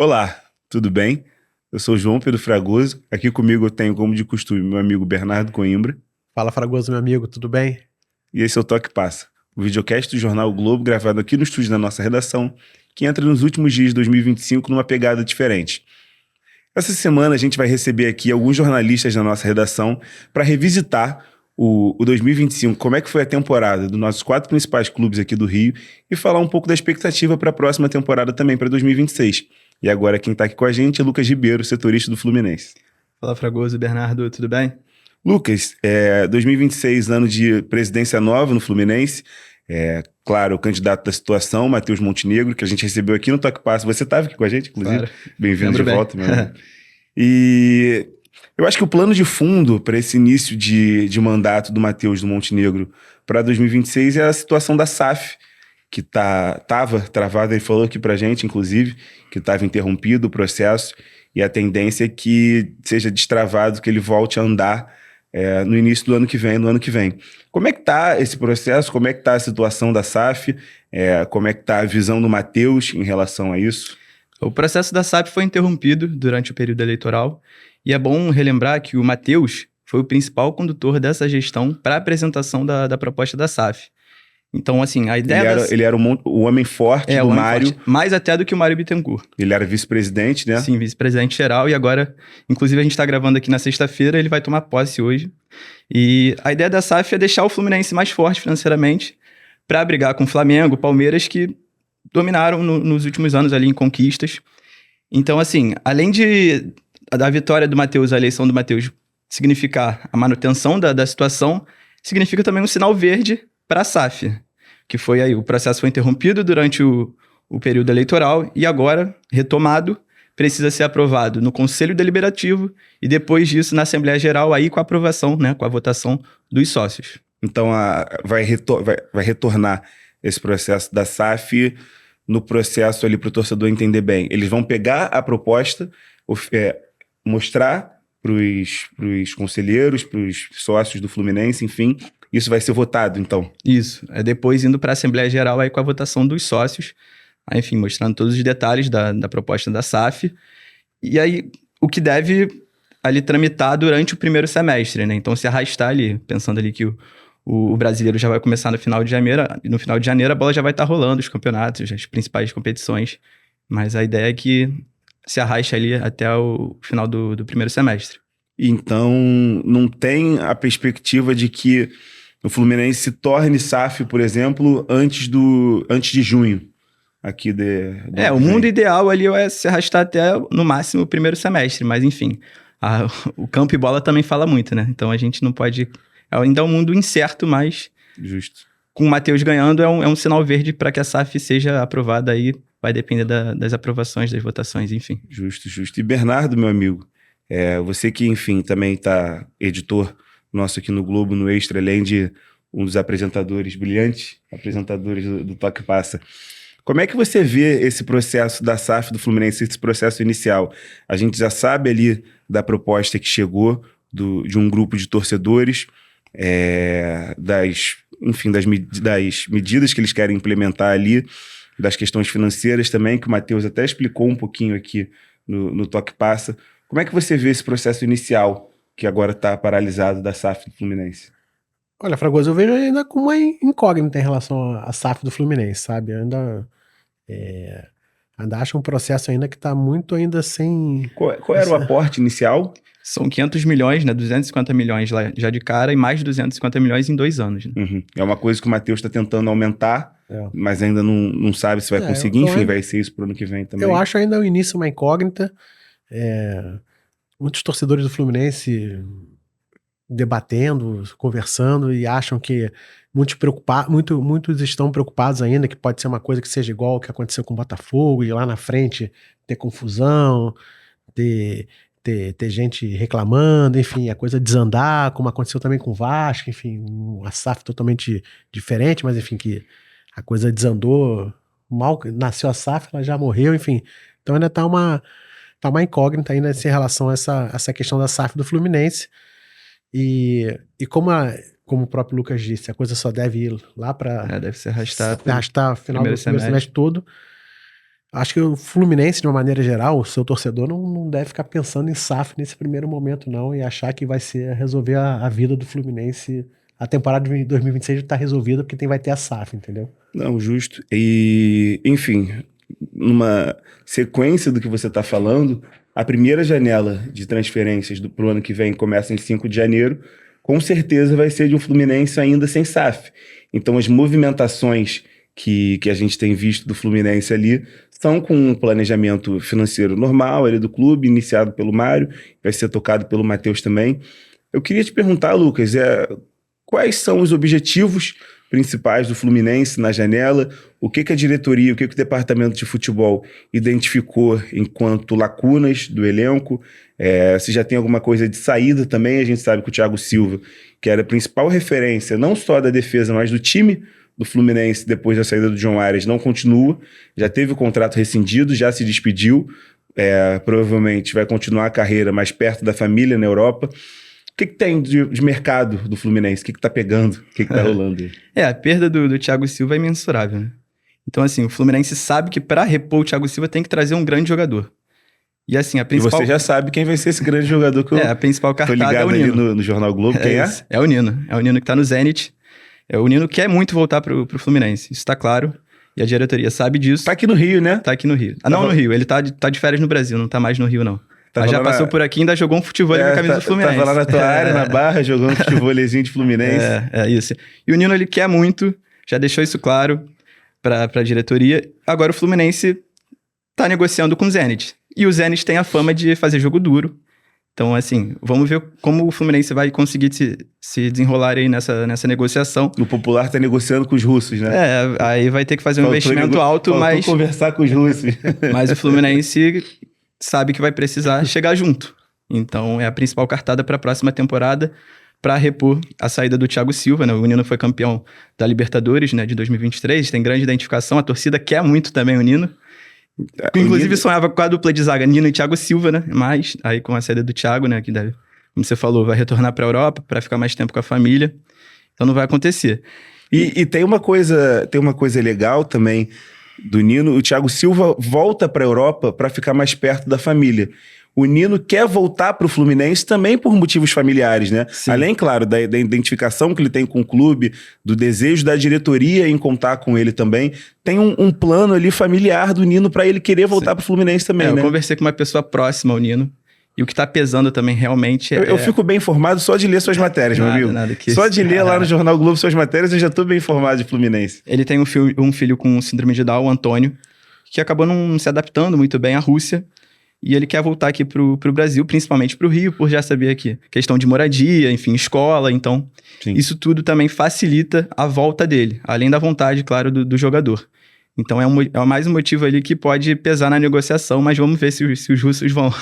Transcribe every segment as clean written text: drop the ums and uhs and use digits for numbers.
Olá, tudo bem? Eu sou João Pedro Fragoso. Aqui comigo eu tenho, como de costume, meu amigo Bernardo Coimbra. Fala, Fragoso, meu amigo, tudo bem? E esse é o Toque Passa, o videocast do jornal o Globo, gravado aqui no estúdio da nossa redação, que entra nos últimos dias de 2025 numa pegada diferente. Essa semana a gente vai receber aqui alguns jornalistas da nossa redação para revisitar o 2025, como é que foi a temporada dos nossos 4 principais clubes aqui do Rio e falar um pouco da expectativa para a próxima temporada também, para 2026. E agora quem está aqui com a gente é Lucas Ribeiro, setorista do Fluminense. Fala, Fragoso, Bernardo, tudo bem? Lucas, 2026, ano de presidência nova no Fluminense. Claro, o candidato da situação, Matheus Montenegro, que a gente recebeu aqui no Toque Passo. Você estava aqui com a gente, inclusive? Claro. Bem-vindo de Lembro bem. volta, meu amigo. E eu acho que o plano de fundo para esse início de mandato do Matheus do Montenegro para 2026 é a situação da SAF, que estava travada. Ele falou aqui para a gente, inclusive, que estava interrompido o processo e a tendência é que seja destravado, que ele volte a andar no início do ano que vem, no ano que vem. Como é que está esse processo? Como é que está a situação da SAF? Como é que está a visão do Matheus em relação a isso? O processo da SAF foi interrompido durante o período eleitoral e é bom relembrar que o Matheus foi o principal condutor dessa gestão para a apresentação da proposta da SAF. Então, assim, a ideia Ele era o homem forte do o homem Mário. Forte, mais até do que o Mário Bittencourt. Ele era vice-presidente, né? Sim, vice-presidente geral, e agora, inclusive a gente está gravando aqui na sexta-feira, ele vai tomar posse hoje. E a ideia da SAF é deixar o Fluminense mais forte financeiramente para brigar com o Flamengo, Palmeiras, que dominaram nos últimos anos ali em conquistas. Então, assim, além da vitória do Matheus, a eleição do Matheus significar a manutenção da situação, significa também um sinal verde para a SAF, que foi aí, o processo foi interrompido durante o período eleitoral e agora, retomado, precisa ser aprovado no Conselho Deliberativo e depois disso na Assembleia Geral, aí com a aprovação, né, com a votação dos sócios. Então vai retornar esse processo da SAF no processo ali para o torcedor entender bem. Eles vão pegar a proposta, mostrar para os conselheiros, para os sócios do Fluminense, enfim. Isso vai ser votado, então? Isso. Depois indo para a Assembleia Geral aí com a votação dos sócios, aí, enfim, mostrando todos os detalhes da proposta da SAF. E aí, o que deve ali tramitar durante o primeiro semestre, né? Então, se arrastar ali, pensando ali que o brasileiro já vai começar no final de janeiro, a bola já vai estar rolando, os campeonatos, as principais competições. Mas a ideia é que se arraste ali até o final do primeiro semestre. Então, não tem a perspectiva de que o Fluminense se torne SAF, por exemplo, antes de junho. Aqui o mundo ideal ali é se arrastar até, no máximo, o primeiro semestre. Mas, enfim, o campo e bola também fala muito, né? Então, a gente não pode... Ainda é um mundo incerto, mas... Justo. Com o Matheus ganhando, é um sinal verde para que a SAF seja aprovada aí. Vai depender das aprovações, das votações, enfim. Justo. E Bernardo, meu amigo, você que, enfim, também está editor nosso aqui no Globo, no Extra, além de um dos apresentadores brilhantes, apresentadores do Toque Passa. Como é que você vê esse processo da SAF do Fluminense, esse processo inicial? A gente já sabe ali da proposta que chegou de um grupo de torcedores, das medidas que eles querem implementar ali, das questões financeiras também, que o Matheus até explicou um pouquinho aqui no Toque Passa. Como é que você vê esse processo inicial que agora está paralisado da SAF do Fluminense? Olha, Fragoso, eu vejo ainda com uma incógnita em relação à SAF do Fluminense, sabe? Ainda acho um processo ainda que está muito ainda sem... Qual era o aporte inicial? São 500 milhões, né? 250 milhões lá já de cara e mais 250 milhões em 2 anos. Né? Uhum. É uma coisa que o Matheus está tentando aumentar, mas ainda não sabe se vai conseguir. Enfim, vai ser isso para o ano que vem também. Eu acho ainda o início uma incógnita. Muitos torcedores do Fluminense debatendo, conversando e acham que muitos estão preocupados ainda que pode ser uma coisa que seja igual ao que aconteceu com o Botafogo e lá na frente ter confusão, ter gente reclamando, enfim, a coisa desandar, como aconteceu também com o Vasco, enfim, uma SAF totalmente diferente, mas enfim, que a coisa desandou, mal nasceu a SAF, ela já morreu, enfim. Então ainda tá uma incógnita ainda em relação a essa questão da SAF do Fluminense. E como o próprio Lucas disse, a coisa só deve ir lá para... deve se arrastar final do primeiro semestre todo. Acho que o Fluminense, de uma maneira geral, o seu torcedor não deve ficar pensando em SAF nesse primeiro momento, não, e achar que vai ser resolver a vida do Fluminense. A temporada de 2026 está resolvida porque vai ter a SAF, entendeu? Não, justo. E, enfim, numa sequência do que você está falando, a primeira janela de transferências para o ano que vem começa em 5 de janeiro, com certeza vai ser de um Fluminense ainda sem SAF. Então, as movimentações que a gente tem visto do Fluminense ali são com um planejamento financeiro normal ali do clube, iniciado pelo Mário, vai ser tocado pelo Matheus também. Eu queria te perguntar, Lucas, quais são os objetivos principais do Fluminense na janela? O que a diretoria, o que o departamento de futebol identificou enquanto lacunas do elenco? Se já tem alguma coisa de saída também, a gente sabe que o Thiago Silva, que era a principal referência, não só da defesa, mas do time do Fluminense, depois da saída do John Arias, não continua, já teve o contrato rescindido, já se despediu, provavelmente vai continuar a carreira mais perto da família na Europa. O que tem de mercado do Fluminense? O que tá pegando? O que tá rolando? A perda do Thiago Silva é imensurável, né? Então, assim, o Fluminense sabe que para repor o Thiago Silva tem que trazer um grande jogador. E assim, a principal... E você já sabe quem vai ser esse grande jogador que a principal cartada tô ligado é o Nino. Ali no Jornal Globo. Quem é? É o Nino. É o Nino que tá no Zenit. É o Nino que quer muito voltar pro Fluminense. Isso tá claro. E a diretoria sabe disso. Tá aqui no Rio, né? Tá aqui no Rio. Não no Rio. Ele tá de férias no Brasil. Não tá mais no Rio, não. Mas já passou por aqui e ainda jogou um futebol com a camisa do Fluminense. Tava lá na tua área, na Barra, jogando futebolzinho de Fluminense. É isso. E o Nino, ele quer muito. Já deixou isso claro pra diretoria. Agora o Fluminense tá negociando com o Zenit. E o Zenit tem a fama de fazer jogo duro. Então, assim, vamos ver como o Fluminense vai conseguir se desenrolar aí nessa negociação. O Popular tá negociando com os russos, né? Aí vai ter que fazer um investimento alto, mas... conversar com os russos. Mas o Fluminense sabe que vai precisar chegar junto. Então, é a principal cartada para a próxima temporada para repor a saída do Thiago Silva, né? O Nino foi campeão da Libertadores, né, de 2023, tem grande identificação, a torcida quer muito também o Nino. Inclusive sonhava com a dupla de zaga Nino e Thiago Silva, né? Mas aí com a saída do Thiago, né, que deve, como você falou, vai retornar para a Europa para ficar mais tempo com a família. Então não vai acontecer. E tem uma coisa legal também do Nino, o Thiago Silva volta para a Europa para ficar mais perto da família. O Nino quer voltar para o Fluminense também por motivos familiares, né? Sim. Além, claro, da identificação que ele tem com o clube, do desejo da diretoria em contar com ele também, tem um plano ali familiar do Nino para ele querer voltar para o Fluminense também, né? Eu conversei com uma pessoa próxima ao Nino, e o que tá pesando também realmente Eu fico bem informado só de ler suas matérias, meu amigo. Só de ler lá no Jornal Globo suas matérias, eu já tô bem informado de Fluminense. Ele tem um filho com síndrome de Down, o Antônio, que acabou não se adaptando muito bem à Rússia. E ele quer voltar aqui pro Brasil, principalmente pro Rio, por já saber aqui. Questão de moradia, enfim, escola. Então, Sim. Isso tudo também facilita a volta dele. Além da vontade, claro, do jogador. Então, é mais um motivo ali que pode pesar na negociação. Mas vamos ver se os russos vão...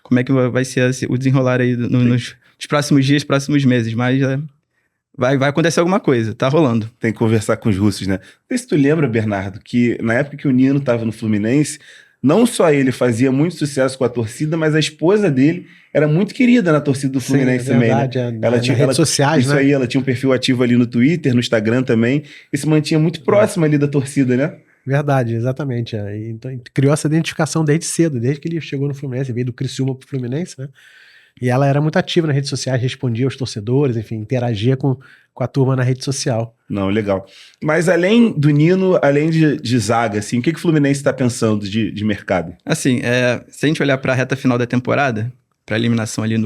Como é que vai ser o desenrolar aí nos próximos dias, próximos meses. Mas vai acontecer alguma coisa. Tá rolando. Tem que conversar com os russos, né? Não sei se tu lembra, Bernardo, que na época que o Nino tava no Fluminense... Não só ele fazia muito sucesso com a torcida, mas a esposa dele era muito querida na torcida do Fluminense também, né? Ela tinha redes sociais, isso, né? Aí, ela tinha um perfil ativo ali no Twitter, no Instagram também, e se mantinha muito próximo ali da torcida, né? Verdade, exatamente. Então, criou essa identificação desde cedo, desde que ele chegou no Fluminense, veio do Criciúma pro Fluminense, né? E ela era muito ativa nas redes sociais, respondia aos torcedores, enfim, interagia com a turma na rede social. Não, legal. Mas além do Nino, além de zaga, assim, o que o Fluminense está pensando de mercado? Assim, se a gente olhar para a reta final da temporada, para a eliminação ali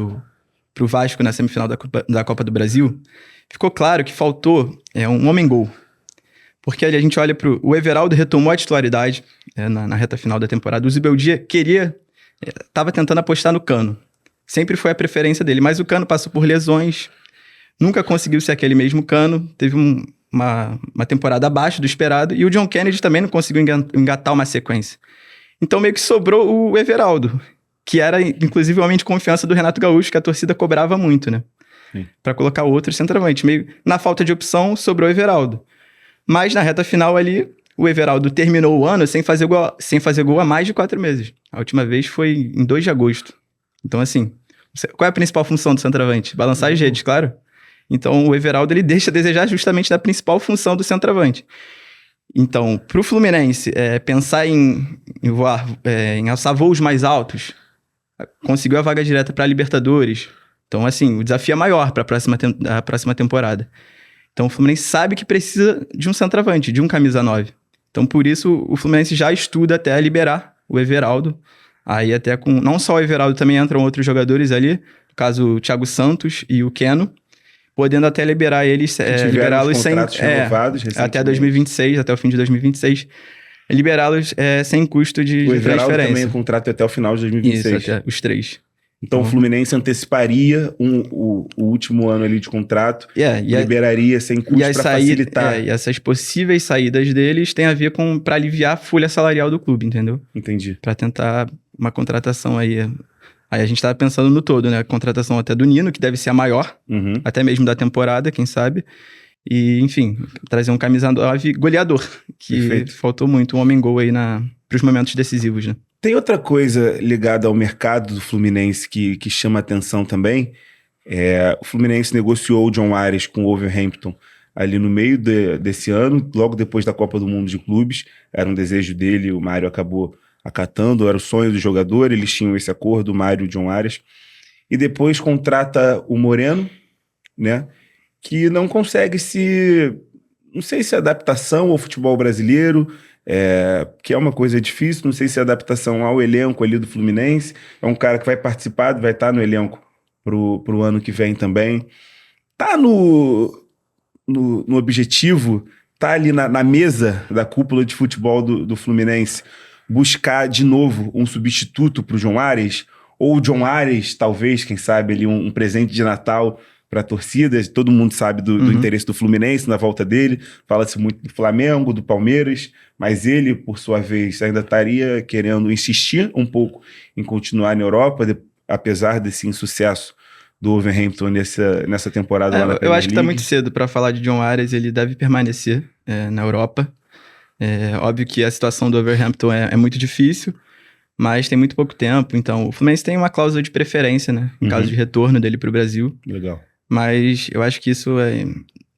pro Vasco na semifinal da Copa do Brasil, ficou claro que faltou um homem-gol. Porque ali a gente olha o Everaldo retomou a titularidade na reta final da temporada. O Zubeldia estava tentando apostar no Cano. Sempre foi a preferência dele, mas o Cano passou por lesões, nunca conseguiu ser aquele mesmo Cano, teve uma temporada abaixo do esperado, e o John Kennedy também não conseguiu engatar uma sequência. Então meio que sobrou o Everaldo, que era inclusive o homem de confiança do Renato Gaúcho, que a torcida cobrava muito, né? Para colocar outro centroavante. Meio na falta de opção, sobrou o Everaldo. Mas na reta final ali, o Everaldo terminou o ano sem fazer gol há mais de 4 meses. A última vez foi em 2 de agosto. Então, assim, qual é a principal função do centroavante? Balançar as redes, claro. Então, o Everaldo, ele deixa a desejar justamente da principal função do centroavante. Então, pro Fluminense, pensar em voar, em alçar voos mais altos, conseguiu a vaga direta para Libertadores. Então, assim, o desafio é maior para a próxima temporada. Então, o Fluminense sabe que precisa de um centroavante, de um camisa 9. Então, por isso, o Fluminense já estuda até liberar o Everaldo. Aí, até com... Não só o Everaldo, também entram outros jogadores ali. No caso, o Thiago Santos e o Keno. Podendo até liberar eles, liberá-los sem... renovados até 2026, até o fim de 2026. Liberá-los sem custo de o Everaldo transferência. também é contrato até o final de 2026. Isso, até os 3. Então, o Fluminense anteciparia o último ano ali de contrato, liberaria sem custo para facilitar. E essas possíveis saídas deles têm a ver para aliviar a folha salarial do clube, entendeu? Entendi. Para tentar uma contratação aí. Aí a gente tava pensando no todo, né? Contratação até do Nino, que deve ser a maior, até mesmo da temporada, quem sabe. E, enfim, trazer um camisa 9 goleador, que faltou muito um homem-gol aí pros momentos decisivos, né? Tem outra coisa ligada ao mercado do Fluminense que chama atenção também. O Fluminense negociou o John Ares com o Wolverhampton ali no meio desse ano, logo depois da Copa do Mundo de Clubes. Era um desejo dele, o Mário acabou acatando, era o sonho do jogador, eles tinham esse acordo, o Mário e o John Ares. E depois contrata o Moreno, né? Que não consegue não sei se é adaptação ao futebol brasileiro, que é uma coisa difícil, não sei se é adaptação ao elenco ali do Fluminense. É um cara que vai participar, vai estar no elenco pro ano que vem também. Tá no objetivo, tá ali na mesa da cúpula de futebol do Fluminense, buscar de novo um substituto pro John Ares, ou o John Ares, talvez, quem sabe, ali um presente de Natal para a torcida. Todo mundo sabe do interesse do Fluminense na volta dele, fala-se muito do Flamengo, do Palmeiras, mas ele, por sua vez, ainda estaria querendo insistir um pouco em continuar na Europa, apesar desse insucesso do Wolverhampton nessa temporada lá na Premier Eu acho que está League. muito cedo para falar de John Ares, ele deve permanecer na Europa. Óbvio que a situação do Wolverhampton é muito difícil, mas tem muito pouco tempo, então o Fluminense tem uma cláusula de preferência, né, em caso de retorno dele para o Brasil. Legal. Mas eu acho que isso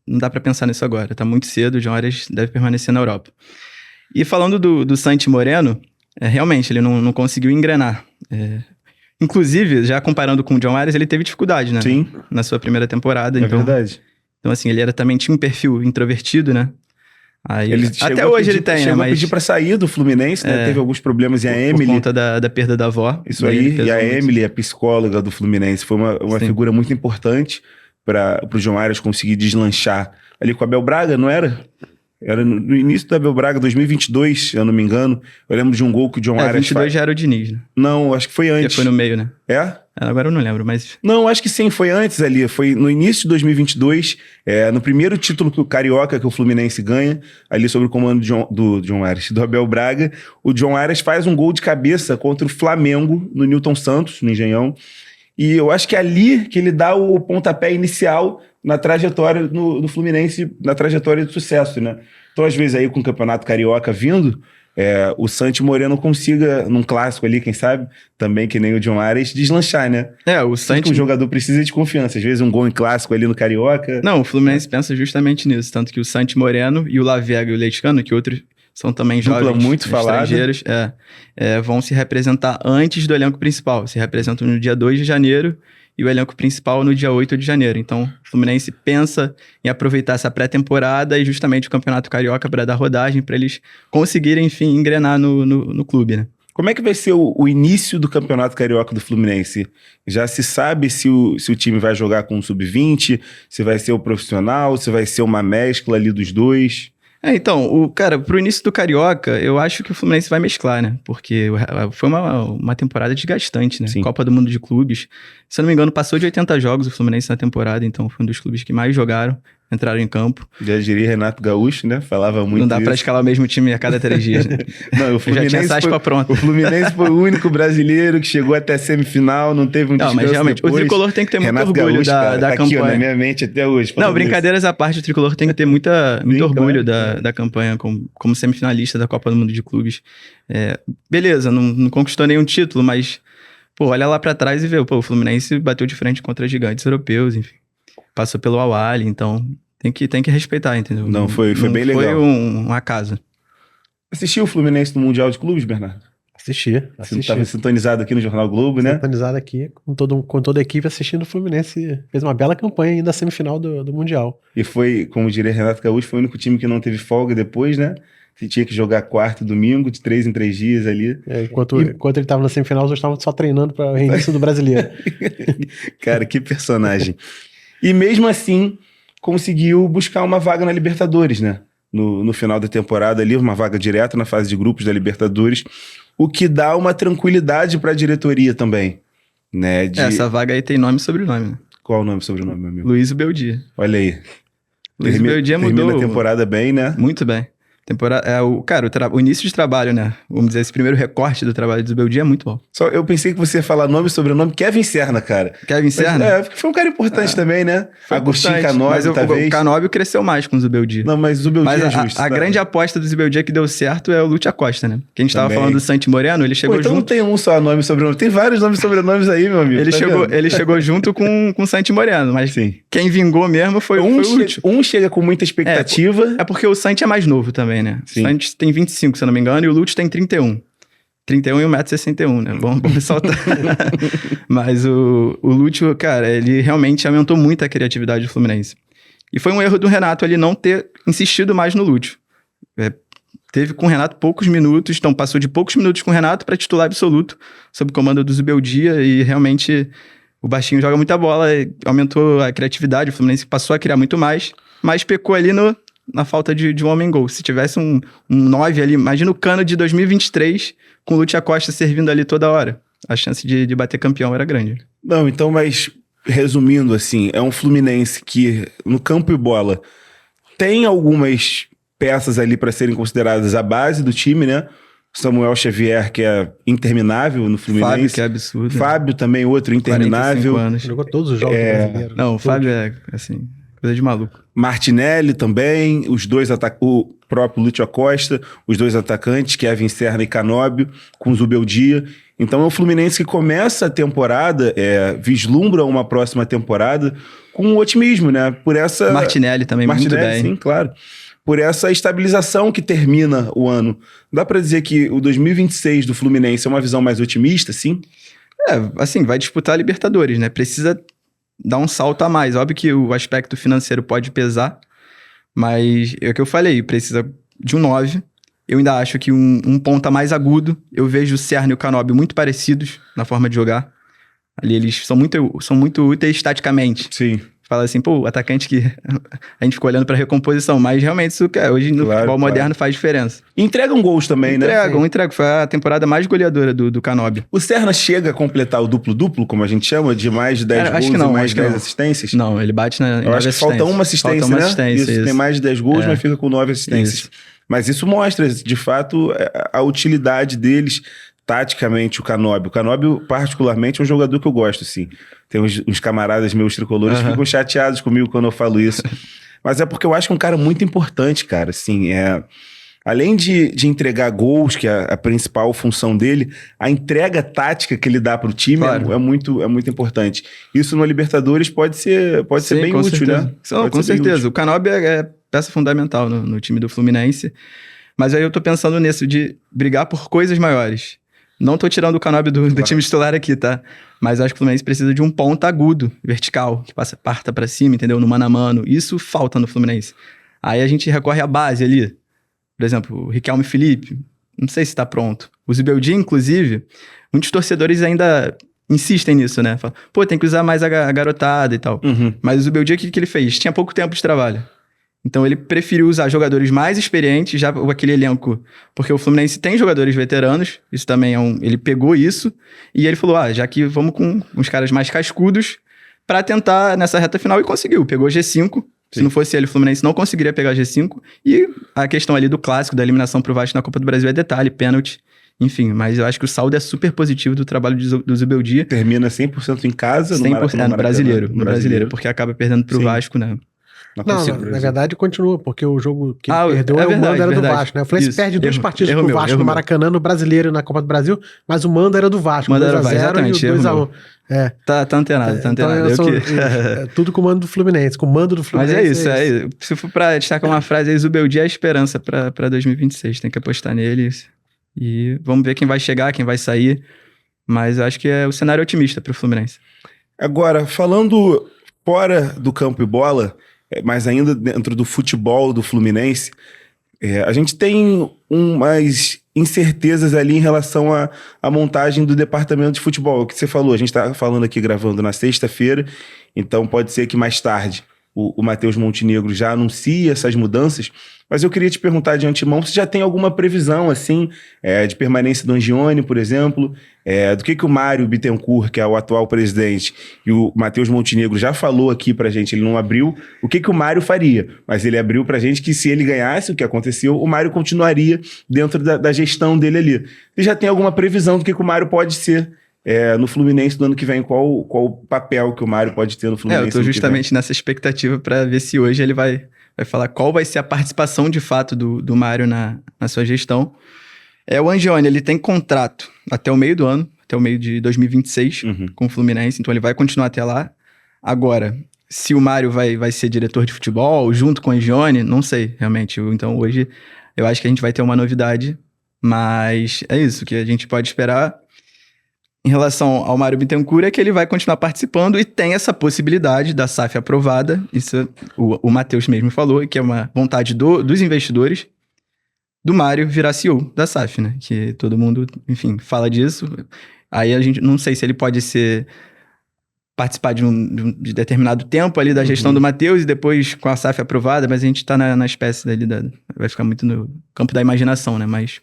não dá para pensar nisso agora. Tá muito cedo, o John Ares deve permanecer na Europa. E falando do Santi Moreno, realmente, ele não conseguiu engrenar. Inclusive, já comparando com o John Ares, ele teve dificuldade, né? Sim. Na sua primeira temporada. É verdade. Então, assim, ele também tinha um perfil introvertido, né? Aí, Até hoje ele tem, chegou a pedir para sair do Fluminense, né? Teve alguns problemas, e a Emily... Por conta da perda da avó. Isso aí, e a Emily, a psicóloga do Fluminense, foi uma figura muito importante para o John Ares conseguir deslanchar ali com a Abel Braga, não era? Era no início da Abel Braga, 2022, se eu não me engano. Eu lembro de um gol que o John Ares 22 já era o Diniz, né? Não, acho que foi antes. Já foi no meio, né? Agora eu não lembro, mas... Não, acho que sim, foi antes ali. Foi no início de 2022, no primeiro título que o Carioca, que o Fluminense ganha, ali sob o comando do John Ares, do Abel Braga. O John Ares faz um gol de cabeça contra o Flamengo, no Newton Santos, no Engenhão. E eu acho que é ali que ele dá o pontapé inicial na trajetória do Fluminense, na trajetória de sucesso, né? Então, às vezes, aí com o Campeonato Carioca vindo, o Santi Moreno consiga, num clássico ali, quem sabe, também que nem o John Ares, deslanchar, né? O Santi... Um jogador precisa de confiança. Às vezes, um gol em clássico ali no Carioca... Não, o Fluminense pensa justamente nisso. Tanto que o Santi Moreno e o Lavega e o Leitcano, que outros... São também jovens muito estrangeiros, vão se representar antes do elenco principal. Se representam no dia 2 de janeiro e o elenco principal no dia 8 de janeiro. Então, o Fluminense pensa em aproveitar essa pré-temporada e justamente o Campeonato Carioca para dar rodagem, para eles conseguirem, enfim, engrenar no clube, né? Como é que vai ser o início do Campeonato Carioca do Fluminense? Já se sabe se o time vai jogar com o sub-20, se vai ser o profissional, se vai ser uma mescla ali dos dois... Então, pro início do Carioca, eu acho que o Fluminense vai mesclar, né? Porque foi uma temporada desgastante, né? Sim. Copa do Mundo de Clubes. Se eu não me engano, passou de 80 jogos o Fluminense na temporada, então foi um dos clubes que mais jogaram, entraram em campo. Já diria Renato Gaúcho, né? Falava muito. Não dá pra escalar o mesmo time a cada 3 dias, né? Não, o Fluminense já tinha essa pronta. O Fluminense foi o único brasileiro que chegou até a semifinal, não teve um descanso. Mas realmente, depois. O Tricolor tem que ter Renato muito orgulho Gaúcho, da cara, tá campanha. Aqui, ó, na minha mente até hoje. Não, brincadeiras à parte, o Tricolor tem que ter muito orgulho da campanha como semifinalista da Copa do Mundo de Clubes. Beleza, não conquistou nenhum título, mas, olha lá pra trás e vê, o Fluminense bateu de frente contra gigantes europeus, enfim. Passou pelo Al Ahly, então Tem que respeitar, entendeu? Não, foi bem legal. Foi um acaso. Assistiu o Fluminense no Mundial de Clubes, Bernardo? Assisti. Você não estava sintonizado aqui no Jornal Globo, né? Sintonizado aqui com toda a equipe assistindo o Fluminense. Fez uma bela campanha ainda na semifinal do Mundial. E foi, como diria Renato Gaúcho, foi o único time que não teve folga depois, né? Você tinha que jogar quarta e domingo, de 3 em 3 dias ali. Enquanto ele estava na semifinal, eu estava só treinando para o reinício do Brasileiro. Cara, que personagem. E mesmo assim, conseguiu buscar uma vaga na Libertadores, né? No final da temporada ali, uma vaga direta na fase de grupos da Libertadores, o que dá uma tranquilidade para a diretoria também, né? Essa vaga aí tem nome e sobrenome, né? Qual o nome e sobrenome, meu amigo? Luiz Beldia. Olha aí. Luiz Beldia mudou. Termina a temporada bem, né? Muito bem. O início de trabalho, né? Vamos dizer, esse primeiro recorte do trabalho do Zubeldia é muito bom. Eu pensei que você ia falar nome e sobrenome Kevin Serna, cara. Kevin Serna? Porque foi um cara importante também, né? Agostinho Canóbio, talvez. O Canóbio cresceu mais com o Zubeldia. Não, mas o Zubeldia é justo. A grande aposta do Zubeldia que deu certo é o Lúcio Acosta, né? Que a gente tava falando do Santi Moreno, ele chegou então junto... não tem um só nome e sobrenome, tem vários nomes e sobrenomes aí, meu amigo. Ele chegou junto com o Santi Moreno, mas sim, quem vingou mesmo foi o Lúcio. Um chega com muita expectativa. É porque o Santi é mais novo também, né? Sim. O Santi tem 25, se eu não me engano, e o Lúcio tem 31. 31 e 1,61 m, né? Bom ressaltar. Mas o Lúcio, cara, ele realmente aumentou muito a criatividade do Fluminense. E foi um erro do Renato ele não ter insistido mais no Lúcio. Teve com o Renato poucos minutos, então passou de poucos minutos com o Renato para titular absoluto, sob o comando do Zubeldia, e realmente o baixinho joga muita bola, aumentou a criatividade, o Fluminense passou a criar muito mais, mas pecou ali na falta de um homem-gol. Se tivesse um 9 ali, imagina o Cano de 2023 com o Lúcio Acosta servindo ali toda hora. A chance de bater campeão era grande. Não, então, mas resumindo assim, é um Fluminense que no campo e bola tem algumas peças ali para serem consideradas a base do time, né? Samuel Xavier, que é interminável no Fluminense. Fábio, que é absurdo. Fábio também, outro interminável. Jogou todos os jogos do brasileiro. Não, o Fábio é, assim, coisa de maluco. Martinelli também, o próprio Lúcio Acosta, os dois atacantes, Kevin Serna e Canóbio, com Zubeldia. Então é o Fluminense que começa a temporada, vislumbra uma próxima temporada com otimismo, né? Por essa... Martinelli também, muito bem. Sim, claro. Por essa estabilização que termina o ano. Dá pra dizer que o 2026 do Fluminense é uma visão mais otimista, sim? Assim, vai disputar a Libertadores, né? Precisa dar um salto a mais. Óbvio que o aspecto financeiro pode pesar, mas é o que eu falei, precisa de um 9. Eu ainda acho que um ponta mais agudo. Eu vejo o Serna e o Canóbio muito parecidos na forma de jogar. Ali eles são muito úteis taticamente. Sim. Fala assim, pô, o atacante que a gente ficou olhando pra recomposição, mas realmente isso hoje no futebol moderno faz diferença. Entregam gols também, né? Entregam. Foi a temporada mais goleadora do Canóbio. O Serna chega a completar o duplo-duplo, como a gente chama, de mais de 10 gols e mais 10 assistências? Não, ele bate na Eu acho que falta uma assistência, né? Isso, tem mais de 10 gols, mas fica com 9 assistências. Isso. Mas isso mostra, de fato, a utilidade deles taticamente, o Canóbio. O Canóbio, particularmente, é um jogador que eu gosto, sim. Tem uns camaradas meus tricolores que ficam chateados comigo quando eu falo isso. Mas é porque eu acho que é um cara muito importante, cara. Assim, além de entregar gols, que é a principal função dele, a entrega tática que ele dá pro time é muito importante. Isso no Libertadores pode ser bem útil, certeza. né? Não, com certeza. O Canóbio é peça fundamental no time do Fluminense. Mas aí eu tô pensando nisso, de brigar por coisas maiores. Não tô tirando o Canóbio do time titular aqui, tá? Mas acho que o Fluminense precisa de um ponta agudo, vertical, que parta pra cima, entendeu? No mano a mano. Isso falta no Fluminense. Aí a gente recorre à base ali. Por exemplo, o Riquelme Felipe, não sei se tá pronto. O Zubeldia, inclusive, muitos torcedores ainda insistem nisso, né? Falam, pô, tem que usar mais a garotada e tal. Uhum. Mas o Zubeldia, o que ele fez? Tinha pouco tempo de trabalho. Então ele preferiu usar jogadores mais experientes, já aquele elenco, porque o Fluminense tem jogadores veteranos, isso também ele pegou isso, e ele falou, já que vamos com uns caras mais cascudos pra tentar nessa reta final, e conseguiu, pegou G5, se não fosse ele, o Fluminense não conseguiria pegar G5, e a questão ali do clássico, da eliminação pro Vasco na Copa do Brasil é detalhe, pênalti, enfim, mas eu acho que o saldo é super positivo do trabalho do Zubeldia. Termina 100% em casa, 100% no brasileiro, porque acaba perdendo pro Vasco, né? na Não, Conselho do na Brasil. verdade continua, porque o jogo que ele perdeu é o verdade, mando era do verdade. Vasco, né? O Fluminense Isso, perde 2 erro- partidas erro pro meu, Vasco erro no meu. Maracanã, no Brasileiro e na Copa do Brasil, mas o mando era do Vasco, Mando era do 2x0 e o exatamente, erro 2x1. meu. Tá antenado, tá Então antenado. é tudo com o mando do Fluminense, com o mando do Mas Fluminense. é isso. Se for pra destacar uma frase aí, Zubeldia é a esperança pra 2026. Tem que apostar neles. E vamos ver quem vai chegar, quem vai sair. Mas eu acho que é o cenário otimista pro Fluminense. Agora, falando fora do campo e bola, mas ainda dentro do futebol do Fluminense, a gente tem umas incertezas ali em relação à montagem do departamento de futebol. O que você falou, a gente está falando aqui gravando na sexta-feira, então pode ser que mais tarde o Matheus Montenegro já anuncie essas mudanças, mas eu queria te perguntar de antemão se já tem alguma previsão, assim, de permanência do Angione, por exemplo, do que o Mário Bittencourt, que é o atual presidente, e o Matheus Montenegro já falou aqui pra gente, ele não abriu, o que o Mário faria, mas ele abriu pra gente que se ele ganhasse o que aconteceu, o Mário continuaria dentro da gestão dele ali. Você já tem alguma previsão do que o Mário pode ser no Fluminense do ano que vem? Qual o papel que o Mário pode ter no Fluminense? Eu tô justamente nessa expectativa pra ver se hoje ele vai falar qual vai ser a participação de fato do Mário na sua gestão. O Angione, ele tem contrato até o meio do ano, até o meio de 2026 com o Fluminense, então ele vai continuar até lá. Agora, se o Mário vai ser diretor de futebol junto com o Angione, não sei, realmente. Então hoje eu acho que a gente vai ter uma novidade, mas é isso que a gente pode esperar. Em relação ao Mário Bittencourt, é que ele vai continuar participando e tem essa possibilidade da SAF aprovada. Isso o Matheus mesmo falou, que é uma vontade dos investidores, do Mário virar CEO da SAF, né? Que todo mundo, enfim, fala disso. Aí a gente não sei se ele pode participar de determinado tempo ali da gestão do Matheus e depois com a SAF aprovada, mas a gente tá na espécie dali, vai ficar muito no campo da imaginação, né? Mas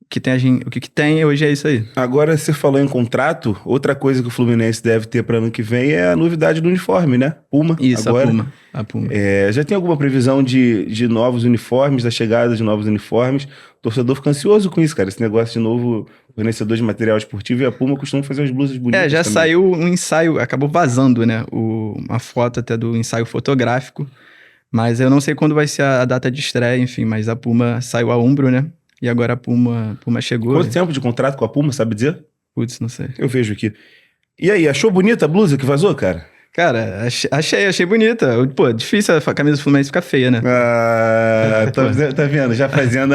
o que tem hoje é isso aí. Agora, você falou em contrato, outra coisa que o Fluminense deve ter para ano que vem é a novidade do uniforme, né? Puma. Isso, agora. a Puma. Já tem alguma previsão de novos uniformes, da chegada de novos uniformes? O torcedor fica ansioso com isso, cara. Esse negócio de novo fornecedor de material esportivo, e a Puma costuma fazer as blusas bonitas já também. saiu um ensaio, acabou vazando, né? Uma foto até do ensaio fotográfico, mas eu não sei quando vai ser a data de estreia, enfim, mas a Puma saiu a Umbro, né? E agora a Puma chegou. Quanto tempo de contrato com a Puma, sabe dizer? Putz, não sei. Eu vejo aqui. E aí, achou bonita a blusa que vazou, cara? Cara, achei bonita. Pô, difícil a camisa do Fluminense ficar feia, né? Tá vendo? Já fazendo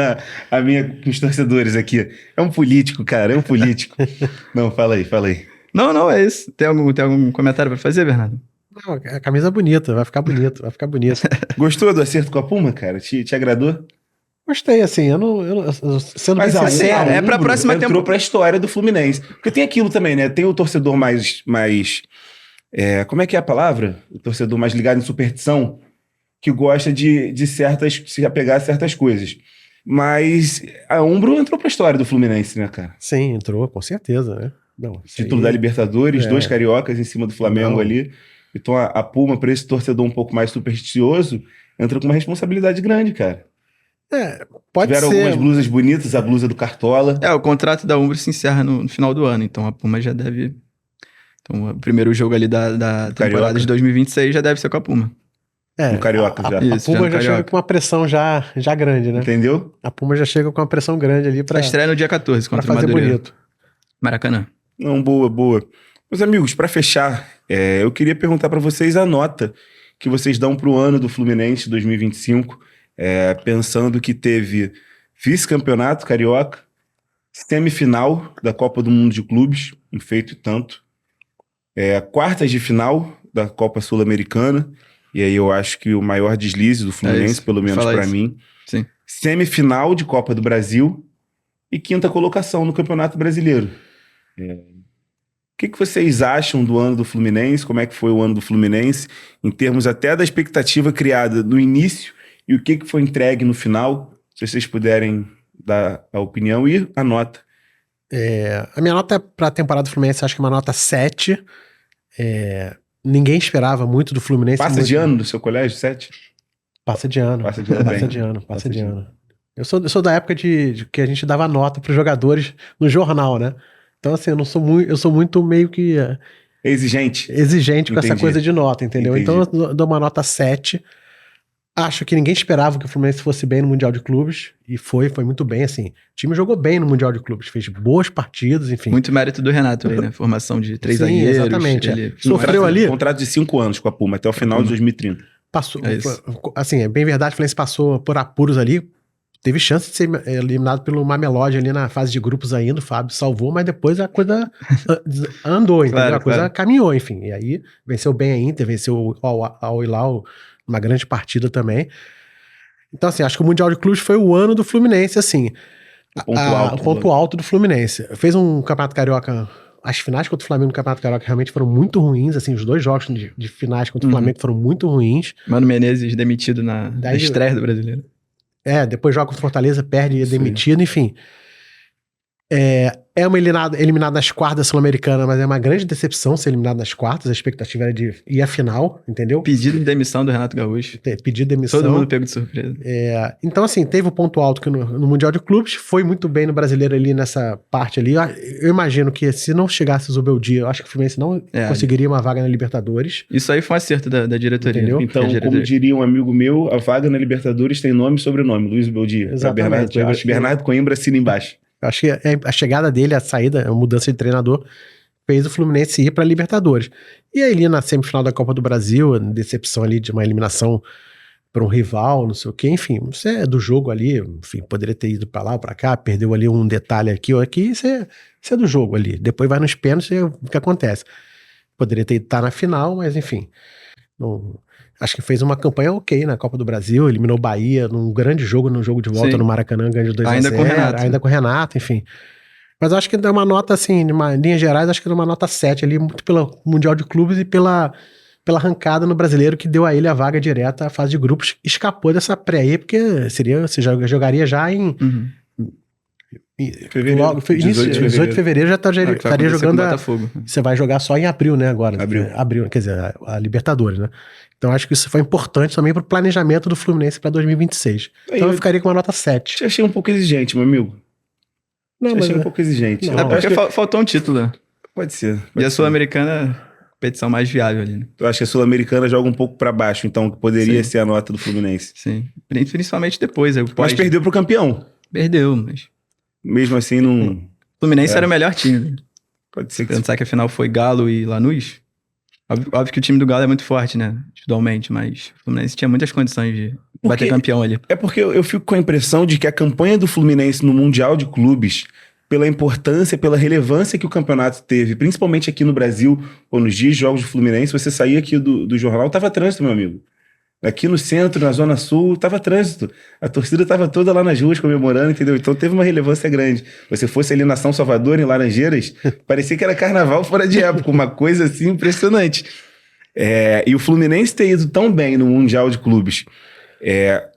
a minha com os torcedores aqui. É um político, cara, é um político. Não, fala aí. Não, é isso. Tem algum comentário pra fazer, Bernardo? Não, a camisa é bonita, vai ficar bonito. Gostou do acerto com a Puma, cara? Te agradou? Gostei, assim, sendo Mas bem sincero... é pra próxima entrou temporada. pra história do Fluminense. Porque tem aquilo também, né? Tem o torcedor mais como é que é a palavra? O torcedor mais ligado em superstição, que gosta de se apegar a certas coisas. Mas a Umbro entrou pra história do Fluminense, né, cara? Sim, entrou, com certeza, né? Não, Título da Libertadores, 2 cariocas em cima do Flamengo ali. Então a Puma, pra esse torcedor um pouco mais supersticioso, entra com uma responsabilidade grande, cara. Pode Tiveram ser. algumas blusas bonitas, a blusa do Cartola. O contrato da Umbro se encerra no final do ano, então a Puma já deve... Então o primeiro jogo ali da temporada Carioca. de 2026 já deve ser com a Puma. No Carioca já. A Isso, Puma já no já chega Carioca. com uma pressão já grande, né? Entendeu? A Puma já chega com uma pressão grande ali A pra estreia no dia 14 contra o fazer Madureira. bonito. Maracanã. Não, boa. Meus amigos, pra fechar, eu queria perguntar pra vocês a nota que vocês dão pro ano do Fluminense 2025, pensando que teve vice-campeonato carioca, semifinal da Copa do Mundo de Clubes, um feito e tanto, quartas de final da Copa Sul-Americana, e aí eu acho que o maior deslize do Fluminense, isso. pelo menos Fala pra isso. mim, Sim. semifinal de Copa do Brasil e quinta colocação no Campeonato Brasileiro. O que vocês acham do ano do Fluminense? Como é que foi o ano do Fluminense, em termos até da expectativa criada no início e o que foi entregue no final? Se vocês puderem dar a opinião e a nota. A minha nota pra temporada do Fluminense, acho que é uma nota 7. Ninguém esperava muito do Fluminense. Passa de ano do seu colégio, 7? Passa de ano. Passa de ano bem. Passa de ano. Eu sou da época de que a gente dava nota pros jogadores no jornal, né? Então, assim, eu sou muito meio que Exigente. exigente com essa Entendi. coisa de nota, entendeu? Entendi. Então eu dou uma nota 7. Acho que ninguém esperava que o Fluminense fosse bem no Mundial de Clubes. E foi muito bem, assim. O time jogou bem no Mundial de Clubes, fez boas partidas, enfim. Muito mérito do Renato aí, né? Formação de 3 Sim, zagueiros. exatamente. Ele... Sofreu ali. Contrato de 5 anos com a Puma, até o final de 2030. Passou, É isso. assim, é bem verdade, o Fluminense passou por apuros ali. Teve chance de ser eliminado pelo Mamelodi ali na fase de grupos ainda. O Fábio salvou, mas depois a coisa andou, entendeu? Claro, a coisa claro. caminhou, enfim. E aí venceu bem a Inter, venceu o Al Hilal, uma grande partida também. Então, assim, acho que o Mundial de Clubes foi o ano do Fluminense, assim. O ponto alto do Fluminense. Fez um Campeonato Carioca. As finais contra o Flamengo no Campeonato Carioca realmente foram muito ruins, assim, os 2 jogos de finais contra o Flamengo foram muito ruins. Mano Menezes demitido na estreia do Brasileiro. Depois joga contra o Fortaleza, perde e é Sim. demitido, enfim. É uma eliminado nas quartas Sul-Americana, mas é uma grande decepção ser eliminado nas quartas. A expectativa era de ir à final, entendeu? Pedido de demissão do Renato Gaúcho. Pedir demissão. Todo mundo pego de surpresa. Então, assim, teve o ponto alto que no Mundial de Clubes, foi muito bem no Brasileiro ali nessa parte ali. Eu imagino que se não chegasse o Zubeldia, eu acho que o Fluminense não conseguiria uma vaga na Libertadores. Isso aí foi um acerto da diretoria. Entendeu? Então, como diria um amigo meu, a vaga na Libertadores tem nome e sobrenome, Luiz Zubeldia. Exatamente. Bernardo Coimbra assina embaixo. Acho que a chegada dele, a saída, a mudança de treinador, fez o Fluminense ir para a Libertadores. E aí, ali na semifinal da Copa do Brasil, a decepção ali de uma eliminação para um rival, não sei o quê, enfim, isso é do jogo ali, enfim, poderia ter ido para lá ou para cá, perdeu ali um detalhe aqui ou aqui, isso é do jogo ali. Depois vai nos pênaltis e o que acontece. Poderia ter ido estar na final, mas enfim, acho que fez uma campanha ok na Copa do Brasil, eliminou o Bahia num grande jogo, no jogo de volta. Sim. No Maracanã, ganhou de 2-0. Ainda com o Renato, enfim. Mas acho que dá uma nota, assim, em linhas gerais, acho que dá uma nota 7 ali, muito pelo Mundial de Clubes e pela arrancada no Brasileiro que deu a ele a vaga direta à fase de grupos. Escapou dessa pré aí, porque você jogaria já em... Fevereiro, 18 de fevereiro já estaria jogando você vai jogar só em abril, né, agora. Abril, quer dizer, a Libertadores, né. Então acho que isso foi importante também pro planejamento do Fluminense para 2026. Então eu ficaria com uma nota 7. Te achei um pouco exigente, meu amigo. Achei um pouco exigente. Não, porque faltou um título. Pode ser. A Sul-Americana, competição mais viável ali, né? Eu acho que a Sul-Americana joga um pouco para baixo, então poderia ser a nota do Fluminense. Sim, principalmente depois. Mas perdeu pro campeão. Perdeu, mas... Mesmo assim, não... O Fluminense era o melhor time. Né? Pode ser que... Pensar que a final foi Galo e Lanús. Óbvio que o time do Galo é muito forte, né? Individualmente, mas o Fluminense tinha muitas condições de bater campeão ali. É porque eu fico com a impressão de que a campanha do Fluminense no Mundial de Clubes, pela importância, pela relevância que o campeonato teve, principalmente aqui no Brasil, ou nos dias de jogos do Fluminense, você saía aqui do jornal, tava trânsito, meu amigo. Aqui no centro, na Zona Sul, tava trânsito. A torcida tava toda lá nas ruas comemorando, entendeu? Então teve uma relevância grande. Você fosse ali na São Salvador, em Laranjeiras, parecia que era carnaval fora de época, uma coisa assim impressionante. E o Fluminense ter ido tão bem no Mundial de Clubes,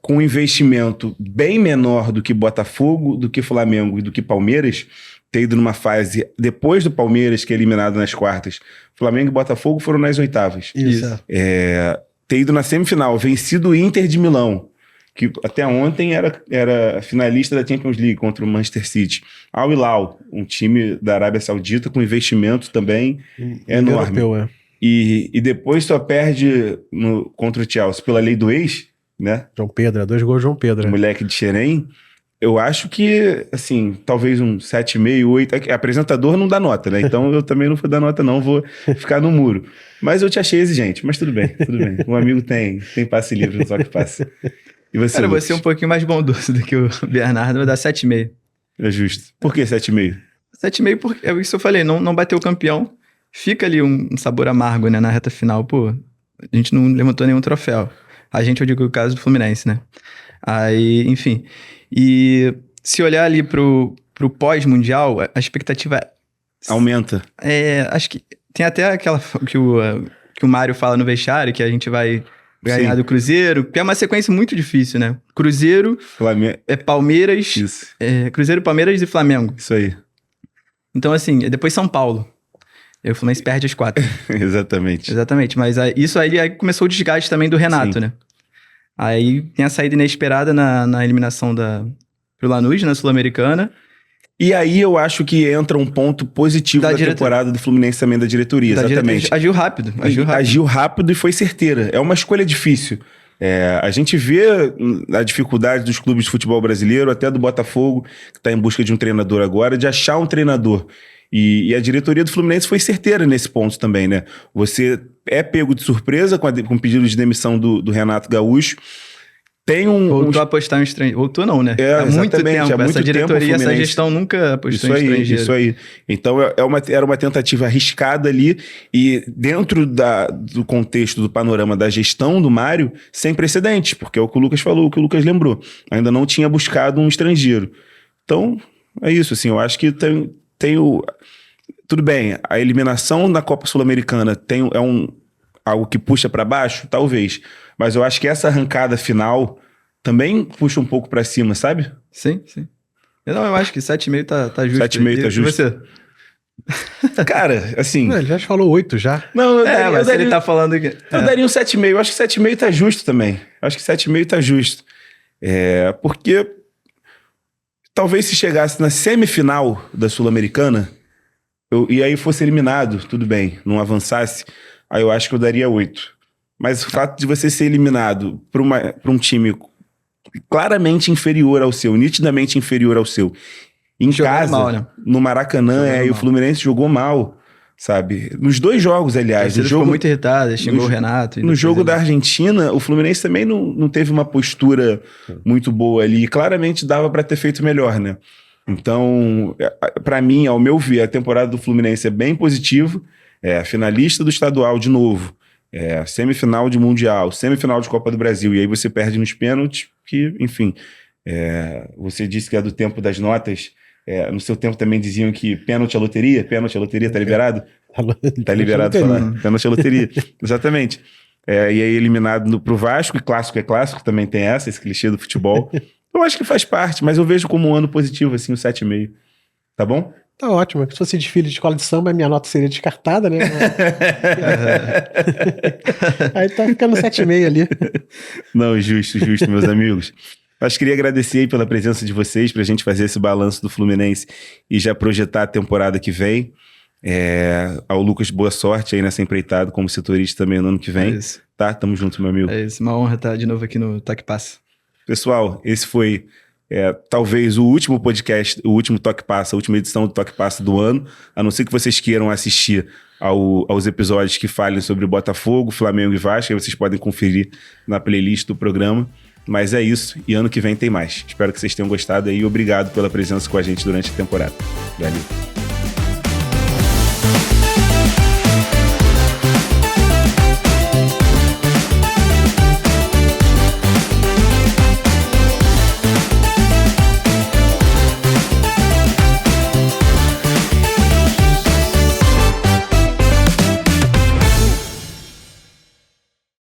com um investimento bem menor do que Botafogo, do que Flamengo e do que Palmeiras, ter ido numa fase depois do Palmeiras, que é eliminado nas quartas. Flamengo e Botafogo foram nas oitavas. Isso. Ter ido na semifinal, vencido o Inter de Milão, que até ontem era finalista da Champions League contra o Manchester City. Al Hilal, um time da Arábia Saudita com investimento também enorme. Europeu, E depois só perde contra o Chelsea pela lei do ex, né? João Pedro, 2 gols de João Pedro. Moleque de Xerém. Eu acho que, assim, talvez um 7,5, 8... Apresentador não dá nota, né? Então eu também não vou dar nota, não. Vou ficar no muro. Mas eu te achei exigente. Mas tudo bem, tudo bem. Um amigo tem passe livre, só que passe. E você, cara, você é um pouquinho mais bondoso do que o Bernardo. Vai dar 7,5. É justo. Por que 7,5? 7,5 porque, é isso que eu falei, não bateu o campeão. Fica ali um sabor amargo, né? Na reta final. Pô, a gente não levantou nenhum troféu. A gente, eu digo o caso do Fluminense, né? Aí, enfim... E se olhar ali pro pós-mundial, a expectativa... Aumenta. Acho que tem até aquela que o Mário fala no vestiário, que a gente vai ganhar do Cruzeiro, que é uma sequência muito difícil, né? Cruzeiro, Palmeiras... Isso. Cruzeiro, Palmeiras e Flamengo. Isso aí. Então, assim, depois São Paulo. E o Fluminense perde as 4. Exatamente, mas isso aí começou o desgaste também do Renato, Sim. né? Aí tem a saída inesperada na eliminação pro Lanús, na Sul-Americana. E aí eu acho que entra um ponto positivo da temporada do Fluminense também, da diretoria, exatamente. Agiu rápido. Agiu rápido e foi certeira. É uma escolha difícil. A gente vê a dificuldade dos clubes de futebol brasileiro, até do Botafogo, que está em busca de um treinador agora, de achar um treinador. E a diretoria do Fluminense foi certeira nesse ponto também, né? Você é pego de surpresa com o pedido de demissão do Renato Gaúcho. Tem Voltou a apostar em estrangeiro. Voltou não, né? Há muito tempo. Essa diretoria, essa gestão nunca apostou em estrangeiro. Isso aí. Então era uma tentativa arriscada ali e dentro do contexto, do panorama da gestão do Mário, sem precedentes, porque é o que o Lucas falou, o que o Lucas lembrou. Ainda não tinha buscado um estrangeiro. Então, é isso, assim, eu acho que tem o... Tudo bem, a eliminação na Copa Sul-Americana algo que puxa para baixo? Talvez. Mas eu acho que essa arrancada final também puxa um pouco para cima, sabe? Sim. Eu acho que 7,5 tá justo. 7,5 tá justo. E você? Cara, assim... Ele já falou 8 já. Não, mas ele tá falando aqui. Eu daria um 7,5. Eu acho que 7,5 tá justo também. Eu acho que 7,5 tá justo. Porque talvez se chegasse na semifinal da Sul-Americana e aí fosse eliminado, tudo bem, não avançasse, aí eu acho que eu daria 8. Mas o fato de você ser eliminado por um time claramente inferior ao seu, nitidamente inferior ao seu, em casa, mal, né? no Maracanã, e o Fluminense jogou mal, sabe? Nos 2 jogos, aliás. Ele ficou muito irritado, xingou o Renato. No jogo da Argentina, o Fluminense também não teve uma postura muito boa ali. E claramente dava para ter feito melhor, né? Então, para mim, ao meu ver, a temporada do Fluminense é bem positiva. Finalista do estadual de novo. Semifinal de Mundial, semifinal de Copa do Brasil. E aí você perde nos pênaltis, que, enfim... você disse que é do tempo das notas. No seu tempo também diziam que pênalti é loteria, tá liberado? Tá liberado falar. Pênalti é loteria. Exatamente. E aí eliminado pro Vasco, e clássico é clássico, também tem esse clichê do futebol. Eu acho que faz parte, mas eu vejo como um ano positivo, assim, o 7,5. Tá bom? Tá ótimo. Se fosse desfile de escola de samba, a minha nota seria descartada, né? Aí tá ficando 7,5 ali. Não, justo, meus amigos. Mas queria agradecer aí pela presença de vocês, pra gente fazer esse balanço do Fluminense e já projetar a temporada que vem. Ao Lucas, boa sorte aí nessa empreitada como setorista também no ano que vem. Isso. Tá? Tamo junto, meu amigo. É isso, uma honra estar de novo aqui no Toque Passa. Pessoal, esse foi talvez o último podcast, o último Toque Passa, a última edição do Toque Passa do ano, a não ser que vocês queiram assistir aos episódios que falem sobre o Botafogo, Flamengo e Vasco, aí vocês podem conferir na playlist do programa. Mas é isso, e ano que vem tem mais. Espero que vocês tenham gostado aí e obrigado pela presença com a gente durante a temporada. Valeu.